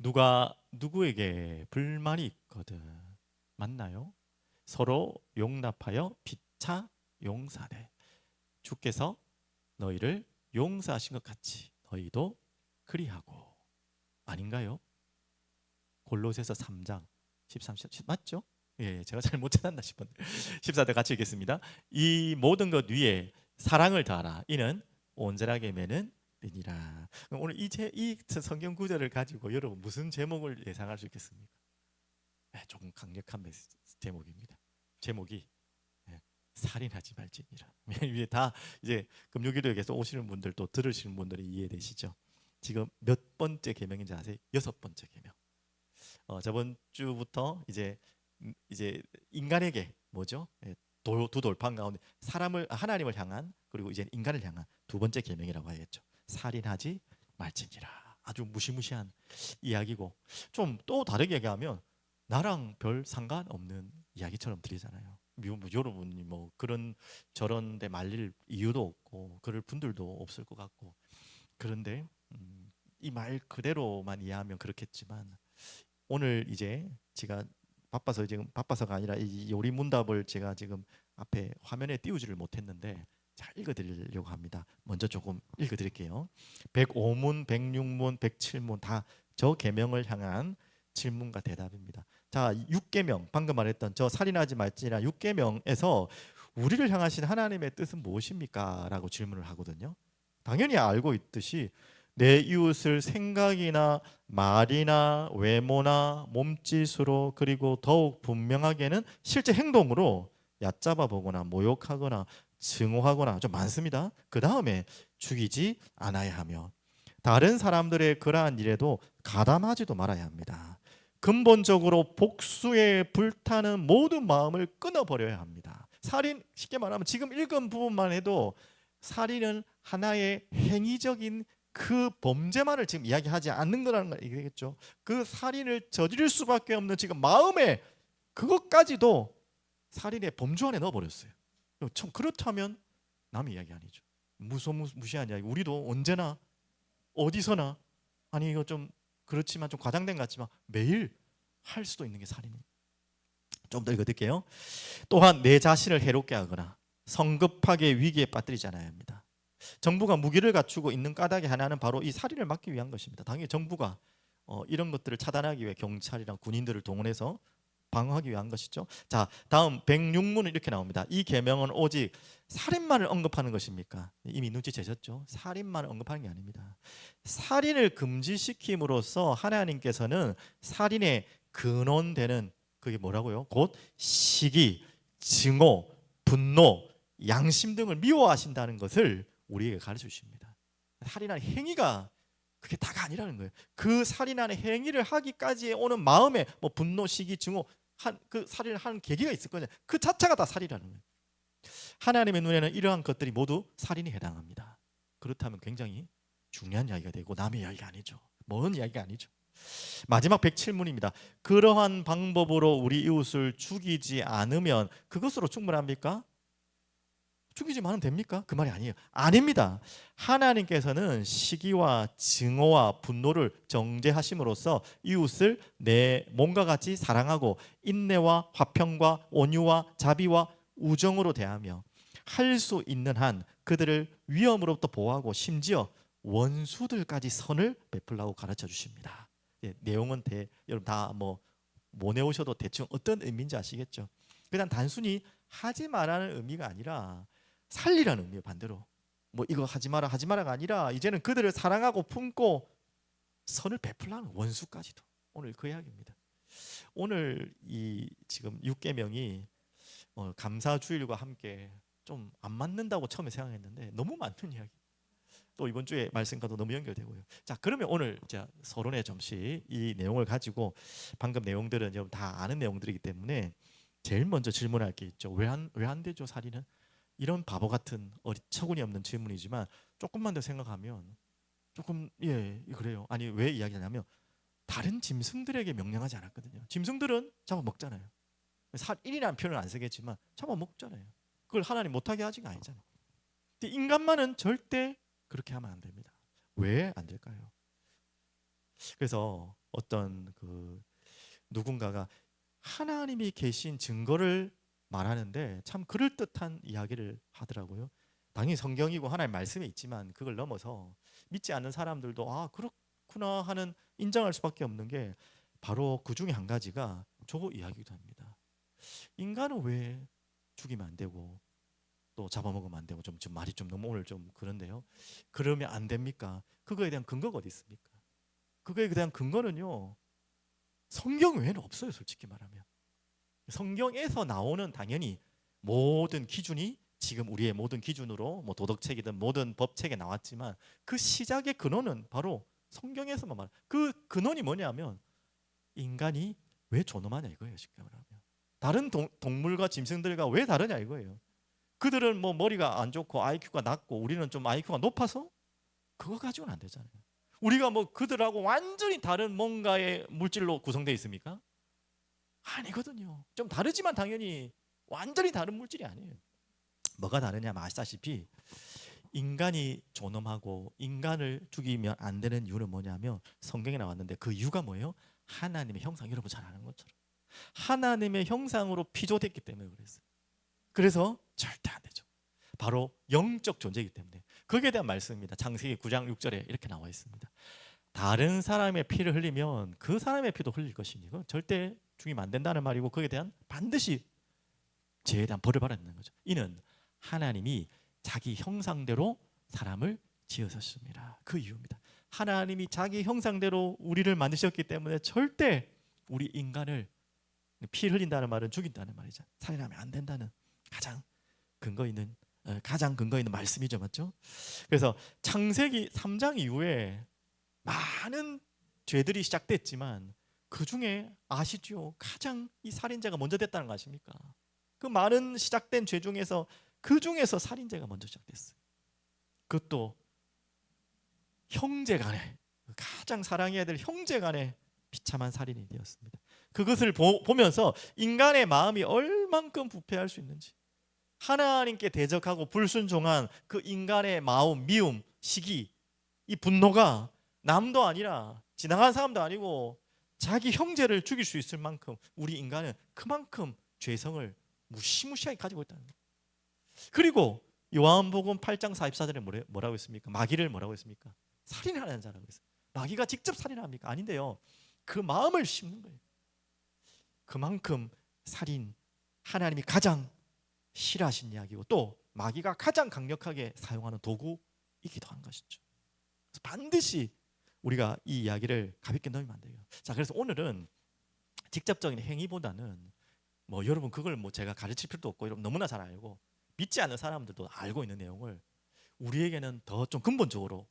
누가 누구에게 불만이 있거든 맞나요? 서로 용납하여 피차 용사래. 주께서 너희를 용서하신 것 같이 너희도 그리하고. 아닌가요? 골로새서 3장 13절 맞죠? 예, 제가 잘 못 찾았나 싶었는데 14절 같이 읽겠습니다. 이 모든 것 위에 사랑을 더하라. 이는 온전하게 매는 이니라. 오늘 이 성경 구절을 가지고 여러분 무슨 제목을 예상할 수 있겠습니까? 네, 조금 강력한 제목입니다. 제목이 예, 살인하지 말지니라. 위에 다 이제 금요기도에서 오시는 분들 또 들으시는 분들이 이해되시죠? 지금 몇 번째 계명인지 아세요? 6번째 계명. 저번 주부터 이제 인간에게 뭐죠? 예, 두 돌판 가운데 사람을 하나님을 향한 그리고 이제 인간을 향한 두 번째 계명이라고 하겠죠. 살인하지 말지니라. 아주 무시무시한 이야기고 좀 또 다르게 얘기하면 나랑 별 상관없는 이야기처럼 들리잖아요. 여러분이 뭐 그런 저런 데 말릴 이유도 없고 그럴 분들도 없을 것 같고 그런데 이 말 그대로만 이해하면 그렇겠지만 오늘 이제 제가 바빠서가 아니라 이 요리 문답을 제가 지금 앞에 화면에 띄우지를 못했는데 잘 읽어드리려고 합니다. 먼저 조금 읽어드릴게요. 105문, 106문, 107문 다 저 계명을 향한 질문과 대답입니다. 자, 6계명 방금 말했던 저 살인하지 말지라 6계명에서 우리를 향하신 하나님의 뜻은 무엇입니까? 라고 질문을 하거든요. 당연히 알고 있듯이 내 이웃을 생각이나 말이나 외모나 몸짓으로 그리고 더욱 분명하게는 실제 행동으로 얕잡아 보거나 모욕하거나 증오하거나 좀 많습니다. 그 다음에 죽이지 않아야 하며 다른 사람들의 그러한 일에도 가담하지도 말아야 합니다. 근본적으로 복수에 불타는 모든 마음을 끊어버려야 합니다. 살인 쉽게 말하면 지금 읽은 부분만 해도 살인은 하나의 행위적인 그 범죄만을 지금 이야기하지 않는 거라는 걸 얘기겠죠. 그 살인을 저지를 수밖에 없는 지금 마음에 그것까지도 살인의 범주 안에 넣어버렸어요. 참 그렇다면 남의 이야기 아니죠. 무시한 이야기. 우리도 언제나 어디서나 아니 이거 좀 그렇지만 좀 과장된 것 같지만 매일 할 수도 있는 게 살인입니다. 좀 더 읽어드릴게요. 또한 내 자신을 해롭게 하거나 성급하게 위기에 빠뜨리지 않아야 합니다. 정부가 무기를 갖추고 있는 까닭의 하나는 바로 이 살인을 막기 위한 것입니다. 당연히 정부가 이런 것들을 차단하기 위해 경찰이랑 군인들을 동원해서 방어하기 위한 것이죠. 자, 다음 106문은 이렇게 나옵니다. 이 계명은 오직 살인만을 언급하는 것입니까? 이미 눈치채셨죠? 살인만을 언급하는 게 아닙니다. 살인을 금지시킴으로써 하나님께서는 살인의 근원되는 그게 뭐라고요? 곧 시기, 증오, 분노, 양심 등을 미워하신다는 것을 우리에게 가르쳐 주십니다. 살인하는 행위가 그게 다가 아니라는 거예요. 그 살인하는 행위를 하기까지에 오는 마음에 뭐 분노, 시기, 증오 그 살인을 하는 계기가 있을 거냐. 그 자체가 다 살이라는 거예요. 하나님의 눈에는 이러한 것들이 모두 살인에 해당합니다. 그렇다면 굉장히 중요한 이야기가 되고 남의 이야기가 아니죠. 먼 이야기가 아니죠. 마지막 107문입니다. 그러한 방법으로 우리 이웃을 죽이지 않으면 그것으로 충분합니까? 죽이지 않으면 됩니까? 그 말이 아니에요. 아닙니다. 하나님께서는 시기와 증오와 분노를 정죄하심으로써 이웃을 내 몸과 같이 사랑하고 인내와 화평과 온유와 자비와 우정으로 대하며 할 수 있는 한 그들을 위험으로부터 보호하고 심지어 원수들까지 선을 베풀라고 가르쳐 주십니다. 예, 내용은 여러분 다 못 외우셔도 대충 어떤 의미인지 아시겠죠? 그냥 단순히 하지 말라는 의미가 아니라 살리라는 의미예요. 반대로 뭐 이거 하지 마라 하지 마라가 아니라 이제는 그들을 사랑하고 품고 선을 베풀라는 원수까지도. 오늘 그 이야기입니다. 오늘 이 지금 6계명이 감사주일과 함께 좀 안 맞는다고 처음에 생각했는데 너무 맞는 이야기. 또 이번 주에 말씀과도 너무 연결되고요. 자, 그러면 오늘 자 서론의 점시 이 내용을 가지고 방금 내용들은 여러분 다 아는 내용들이기 때문에 제일 먼저 질문할 게 있죠. 왜 안 되죠, 살인은? 이런 바보 같은 어처구니 없는 질문이지만 조금만 더 생각하면 조금 그래요. 아니 왜 이야기하냐면 다른 짐승들에게 명령하지 않았거든요. 짐승들은 잡아먹잖아요. 살인이라는 표현을 안 쓰겠지만 잡아먹잖아요. 그걸 하나님 못하게 하지가 아니잖아요. 근데 인간만은 절대 그렇게 하면 안 됩니다. 왜 안 될까요? 그래서 어떤 그 누군가가 하나님이 계신 증거를 말하는데 참 그럴듯한 이야기를 하더라고요. 당연히 성경이고 하나님 말씀에 있지만 그걸 넘어서 믿지 않는 사람들도 아 그렇구나 하는 인정할 수밖에 없는 게 바로 그 중에 한 가지가 저거 이야기도 합니다. 인간은 왜 죽이면 안 되고 또 잡아먹으면 안 되고 좀 말이 좀 너무 오늘 좀 그런데요. 그러면 안 됩니까? 그거에 대한 근거가 어디 있습니까? 그거에 대한 근거는요. 성경 외에는 없어요, 솔직히 말하면. 성경에서 나오는 당연히 모든 기준이 지금 우리의 모든 기준으로 뭐 도덕책이든 모든 법책에 나왔지만 그 시작의 근원은 바로 성경에서만 말. 그 근원이 뭐냐면 인간이 왜 존엄하냐 이거예요, 쉽게 말하면. 다른 동물과 짐승들과 왜 다르냐 이거예요. 그들은 뭐 머리가 안 좋고 IQ가 낮고 우리는 좀 IQ가 높아서 그거 가지고는 안 되잖아요. 우리가 뭐 그들하고 완전히 다른 뭔가의 물질로 구성되어 있습니까? 아니거든요. 좀 다르지만 당연히 완전히 다른 물질이 아니에요. 뭐가 다르냐 아시다시피 인간이 존엄하고 인간을 죽이면 안 되는 이유는 뭐냐면 성경에 나왔는데 그 이유가 뭐예요? 하나님의 형상, 여러분 잘 아는 것처럼 하나님의 형상으로 피조됐기 때문에 그랬어요. 그래서 절대 안 되죠. 바로 영적 존재이기 때문에. 거기에 대한 말씀입니다. 창세기 9장 6절에 이렇게 나와 있습니다. 다른 사람의 피를 흘리면 그 사람의 피도 흘릴 것이니 이건 절대 죽이면 안 된다는 말이고 거기에 대한 반드시 죄에 대한 벌을 받아야 되는 거죠. 이는 하나님이 자기 형상대로 사람을 지으셨습니다. 그 이유입니다. 하나님이 자기 형상대로 우리를 만드셨기 때문에 절대 우리 인간을 피 흘린다는 말은 죽인다는 말이죠. 살인하면 안 된다는 가장 근거 있는 말씀이죠, 맞죠? 그래서 창세기 3장 이후에 많은 죄들이 시작됐지만 그 중에 아시죠? 가장 이 살인죄가 먼저 됐다는 거 아십니까? 그 많은 시작된 죄 중에서 그 중에서 살인죄가 먼저 시작됐어요. 그것도 형제간에 가장 사랑해야 될 형제간에 비참한 살인이 되었습니다. 그것을 보면서 인간의 마음이 얼만큼 부패할 수 있는지 하나님께 대적하고 불순종한 그 인간의 마음, 미움, 시기, 이 분노가 남도 아니라 지나간 사람도 아니고 자기 형제를 죽일 수 있을 만큼 우리 인간은 그만큼 죄성을 무시무시하게 가지고 있다는 거예요. 그리고 요한복음 8장 44절에 뭐라고 했습니까? 마귀를 뭐라고 했습니까? 살인하는 자라고 했어요. 마귀가 직접 살인합니까? 아닌데요. 그 마음을 심는 거예요. 그만큼 살인, 하나님이 가장 싫어하신 이야기고 또 마귀가 가장 강력하게 사용하는 도구이기도 한 것이죠. 반드시 우리가 이 이야기를 가볍게 넘으면 안 돼요. 자, 그래서 오늘은 직접적인 행위보다는 뭐 여러분 그걸 뭐 제가 가르칠 필요도 없고 여러분 너무나 잘 알고 믿지 않는 사람들도 알고 있는 내용을 우리에게는 더 좀 근본적으로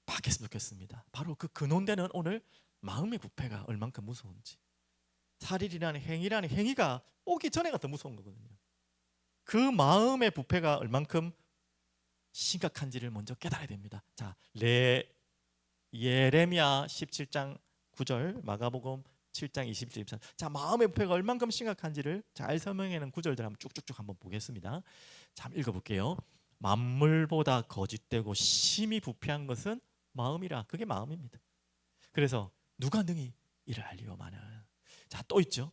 파악했으면 좋겠습니다. 바로 그 근원되는 오늘 마음의 부패가 얼만큼 무서운지. 살인이라는 행위라는 행위가 오기 전에가 더 무서운 거거든요. 그 마음의 부패가 얼만큼 심각한지를 먼저 깨달아야 됩니다. 자, 예레미야 17장 9절, 마가복음 7장 21절 24절. 자, 마음의 부패가 얼만큼 심각한지를 잘 설명하는 구절들 한번 쭉쭉쭉 한번 보겠습니다. 자, 한번 읽어볼게요. 만물보다 거짓되고 심히 부패한 것은 마음이라. 그게 마음입니다. 그래서 누가 능히 이를 알리오마는. 자, 또 있죠.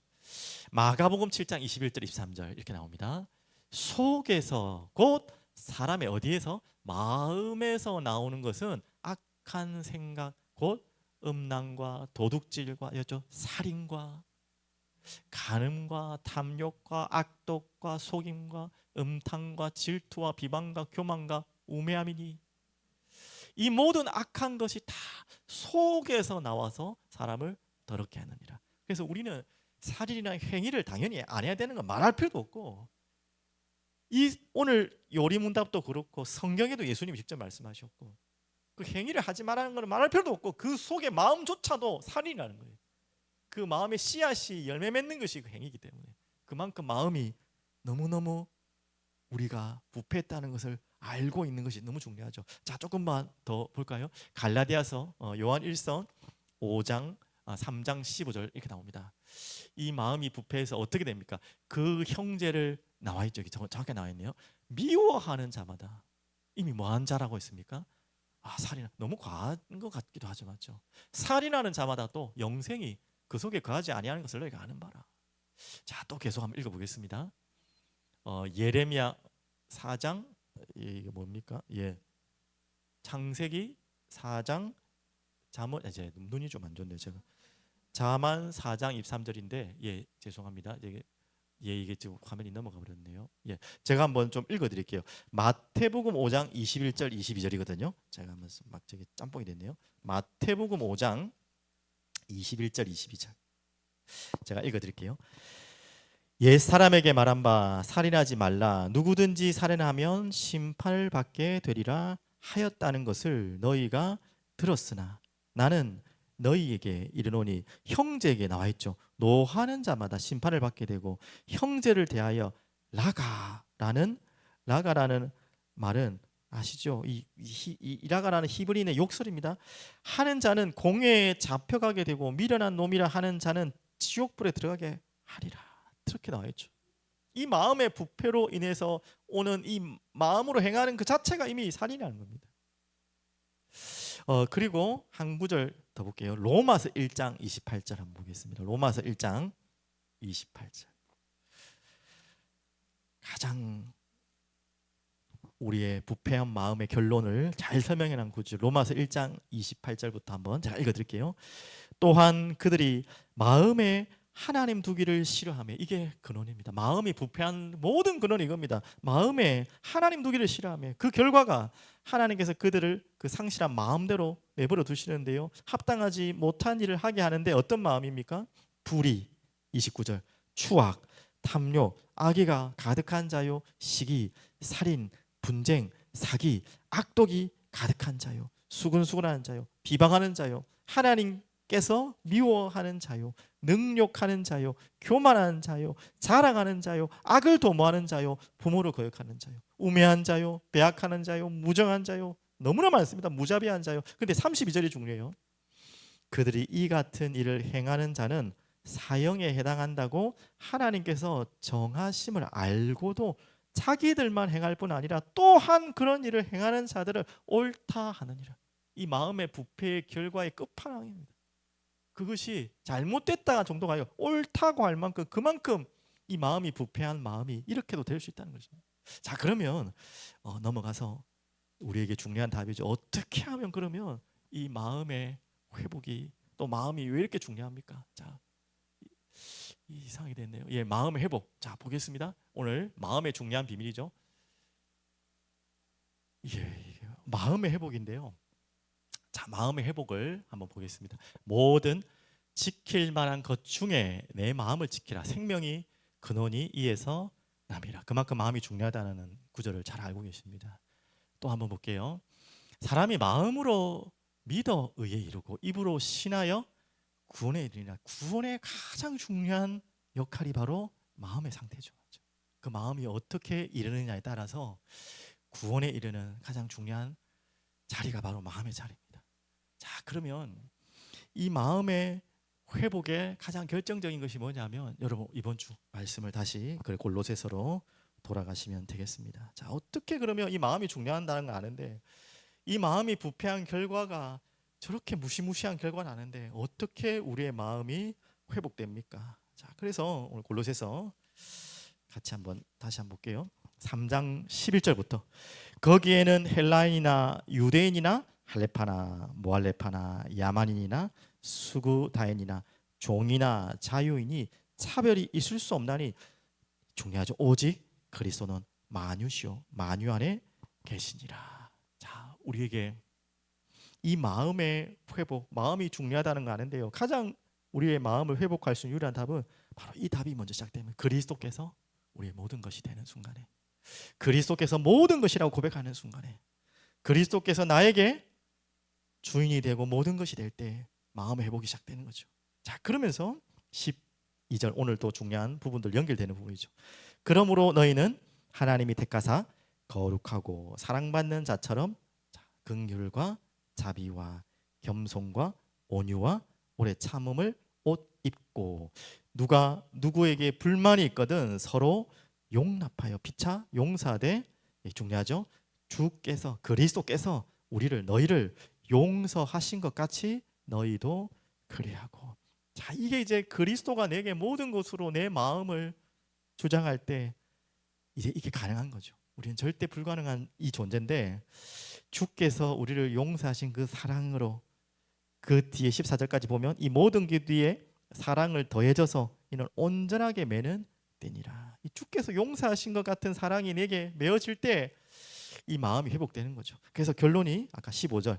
마가복음 7장 21절 23절 이렇게 나옵니다. 속에서 곧 사람의 어디에서? 마음에서 나오는 것은 악한 생각 곧 음란과 도둑질과 살인과 간음과 탐욕과 악독과 속임과 음탕과 질투와 비방과 교만과 우매함이니 이 모든 악한 것이 다 속에서 나와서 사람을 더럽게 하느니라. 그래서 우리는 살인이나 행위를 당연히 안 해야 되는 건 말할 필요도 없고 이 오늘 요리문답도 그렇고 성경에도 예수님이 직접 말씀하셨고 그 행위를 하지 말라는 건 말할 필요도 없고 그 속에 마음조차도 살인이라는 거예요. 그 마음의 씨앗이 열매 맺는 것이 그 행위이기 때문에 그만큼 마음이 너무너무 우리가 부패했다는 것을 알고 있는 것이 너무 중요하죠. 자, 조금만 더 볼까요? 갈라디아서 요한 1서 5장 3장 15절 이렇게 나옵니다. 이 마음이 부패해서 어떻게 됩니까? 그 형제를 나와 있죠. 정확하게 나와 있네요. 미워하는 자마다 이미 뭐한 자라고 했습니까? 살인 너무 과한 것 같기도 하죠, 맞죠? 살인하는 자마다 또 영생이 그 속에 거하지 아니하는 것을 너희가 아는 바라. 자, 또 계속 한번 읽어보겠습니다. 예레미야 4장 이게 뭡니까? 창세기 4장 잠언 이제 눈이 좀 안 좋네요. 제가 자만 4장 23절인데 죄송합니다. 이게 지금 화면이 넘어가 버렸네요. 제가 한번 좀 읽어드릴게요. 마태복음 5장 21절 22절이거든요. 제가 한번 막 저기 짬뽕이 됐네요. 마태복음 5장 21절 22절 제가 읽어드릴게요. 옛 사람에게 말한 바 살인하지 말라 누구든지 살인하면 심판을 받게 되리라 하였다는 것을 너희가 들었으나 나는 너희에게 이르노니 형제에게 나와 있죠. 노하는 자마다 심판을 받게 되고 형제를 대하여 라가라는 말은 아시죠? 이 라가라는 히브리인의 욕설입니다. 하는 자는 공회에 잡혀가게 되고 미련한 놈이라 하는 자는 지옥불에 들어가게 하리라. 이렇게 나와 있죠. 이 마음의 부패로 인해서 오는 이 마음으로 행하는 그 자체가 이미 살인이라는 겁니다. 그리고 한 구절 더 볼게요. 로마서 1장 28절 한번 보겠습니다. 로마서 1장 28절. 가장 우리의 부패한 마음의 결론을 잘 설명해 놓은 구절 로마서 1장 28절부터 한번 제가 읽어드릴게요. 또한 그들이 마음에 하나님 두기를 싫어하며 이게 근원입니다. 마음이 부패한 모든 근원이 이겁니다. 마음에 하나님 두기를 싫어하며 그 결과가 하나님께서 그들을 그 상실한 마음대로 내버려 두시는데요. 합당하지 못한 일을 하게 하는데 어떤 마음입니까? 불의 29절 추악, 탐욕, 악의가 가득한 자요 시기, 살인, 분쟁, 사기, 악독이 가득한 자요 수근수근하는 자요 비방하는 자요 하나님께서 미워하는 자요 능욕하는 자요 교만한 자요 자랑하는 자요 악을 도모하는 자요 부모를 거역하는 자요 우매한 자요 배악하는 자요 무정한 자요 너무나 많습니다. 무자비한 자요. 근데 32절이 중요해요. 그들이 이 같은 일을 행하는 자는 사형에 해당한다고 하나님께서 정하심을 알고도 자기들만 행할 뿐 아니라 또한 그런 일을 행하는 자들을 옳다 하느니라. 이 마음의 부패의 결과의 끝판왕입니다. 그것이 잘못됐다 정도가 아니고 옳다고 할 만큼 그만큼 이 마음이 부패한 마음이 이렇게도 될 수 있다는 것입니다. 자, 그러면 넘어가서 우리에게 중요한 답이죠. 어떻게 하면 그러면 이 마음의 회복이 또 마음이 왜 이렇게 중요합니까? 자, 이상이 됐네요. 마음의 회복. 자, 보겠습니다. 오늘 마음의 중요한 비밀이죠. 마음의 회복인데요. 자, 마음의 회복을 한번 보겠습니다. 모든 지킬 만한 것 중에 내 마음을 지키라. 생명이 근원이 이에서 남이라. 그만큼 마음이 중요하다는 구절을 잘 알고 계십니다. 또 한번 볼게요. 사람이 마음으로 믿어 의에 이르고 입으로 신하여 구원에 이르리라. 구원의 가장 중요한 역할이 바로 마음의 상태죠. 그 마음이 어떻게 이르느냐에 따라서 구원에 이르는 가장 중요한 자리가 바로 마음의 자리입니다. 자, 그러면 이 마음의 회복의 가장 결정적인 것이 뭐냐면 여러분 이번 주 말씀을 다시 골로새서로 돌아가시면 되겠습니다. 자, 어떻게 그러면 이 마음이 중요하다는 걸 아는데 이 마음이 부패한 결과가 저렇게 무시무시한 결과는 아는데 어떻게 우리의 마음이 회복됩니까? 자, 그래서 오늘 골로새서 같이 다시 한번 볼게요. 3장 11절부터 거기에는 헬라인이나 유대인이나 할레파나 모할레파나 야만인이나 수구다인이나 종이나 자유인이 차별이 있을 수 없나니 중요하죠. 오직 그리스도는 만유시요 만유 안에 계시니라. 자, 우리에게 이 마음의 회복, 마음이 중요하다는 거 아는데요. 가장 우리의 마음을 회복할 수 있는 유일한 답은 바로 이 답이 먼저 시작되면 그리스도께서 우리의 모든 것이 되는 순간에, 그리스도께서 모든 것이라고 고백하는 순간에, 그리스도께서 나에게 주인이 되고 모든 것이 될 때 마음의 회복이 시작되는 거죠. 자, 그러면서 12절 오늘 또 중요한 부분들 연결되는 부분이죠. 그러므로 너희는 하나님이 택하사 거룩하고 사랑받는 자처럼 긍휼과 자비와 겸손과 온유와 오래 참음을 옷 입고 누가 누구에게 불만이 있거든 서로 용납하여 피차 용서하되 중요하죠. 주께서 그리스도께서 너희를 용서하신 것 같이 너희도 그리하고. 자, 이게 이제 그리스도가 내게 모든 것으로 내 마음을 주장할 때 이제 이게 가능한 거죠. 우리는 절대 불가능한 이 존재인데 주께서 우리를 용서하신 그 사랑으로 그 뒤에 14절까지 보면 이 모든 그 뒤에 사랑을 더해져서 이는 온전하게 매는 되니라. 이 주께서 용서하신 것 같은 사랑이 내게 메어질 때 이 마음이 회복되는 거죠. 그래서 결론이 아까 15절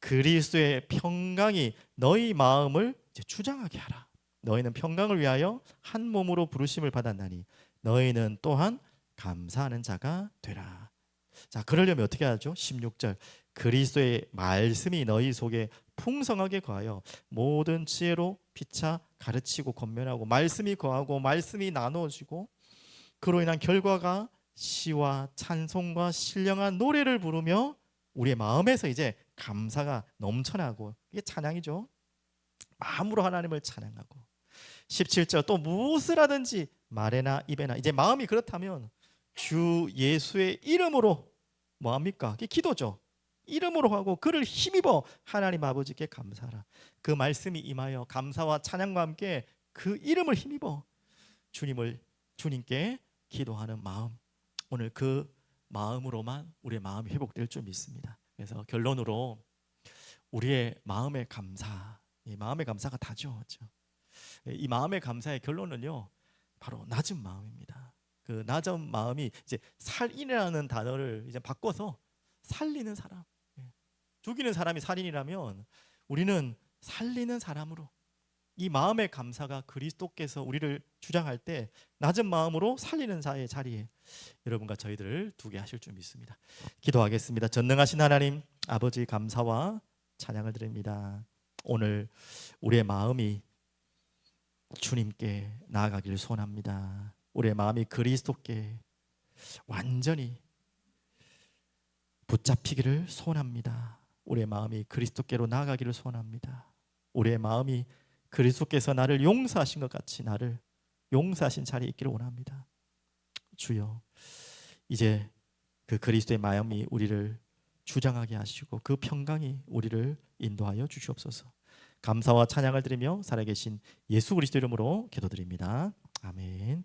그리스도의 평강이 너희 마음을 이제 주장하게 하라. 너희는 평강을 위하여 한 몸으로 부르심을 받았나니 너희는 또한 감사하는 자가 되라. 자, 그러려면 어떻게 하죠? 16절 그리스도의 말씀이 너희 속에 풍성하게 거하여 모든 지혜로 피차 가르치고 권면하고 말씀이 거하고 말씀이 나누어지고 그로 인한 결과가 시와 찬송과 신령한 노래를 부르며 우리의 마음에서 이제 감사가 넘쳐나고 이게 찬양이죠. 마음으로 하나님을 찬양하고 17절 또 무엇을 하든지 말에나 입에나 이제 마음이 그렇다면 주 예수의 이름으로 뭐합니까? 그게 기도죠. 이름으로 하고 그를 힘입어 하나님 아버지께 감사하라. 그 말씀이 임하여 감사와 찬양과 함께 그 이름을 힘입어 주님께 기도하는 마음, 오늘 그 마음으로만 우리의 마음이 회복될 줄 믿습니다. 그래서 결론으로 우리의 마음의 감사, 이 마음의 감사가 다죠. 그렇죠? 이 마음의 감사의 결론은요 바로 낮은 마음입니다. 그 낮은 마음이 이제 살인이라는 단어를 이제 바꿔서 살리는 사람, 죽이는 사람이 살인이라면 우리는 살리는 사람으로 이 마음의 감사가 그리스도께서 우리를 주장할 때 낮은 마음으로 살리는 자의 자리에 여러분과 저희들을 두게 하실 줄 믿습니다. 기도하겠습니다. 전능하신 하나님 아버지 감사와 찬양을 드립니다. 오늘 우리의 마음이 주님께 나아가기를 소원합니다. 우리의 마음이 그리스도께 완전히 붙잡히기를 소원합니다. 우리의 마음이 그리스도께로 나아가기를 소원합니다. 우리의 마음이 그리스도께서 나를 용서하신 것 같이 나를 용서하신 자리에 있기를 원합니다. 주여, 이제 그 그리스도의 마음이 우리를 주장하게 하시고 그 평강이 우리를 인도하여 주시옵소서. 감사와 찬양을 드리며 살아계신 예수 그리스도 이름으로 기도드립니다. 아멘.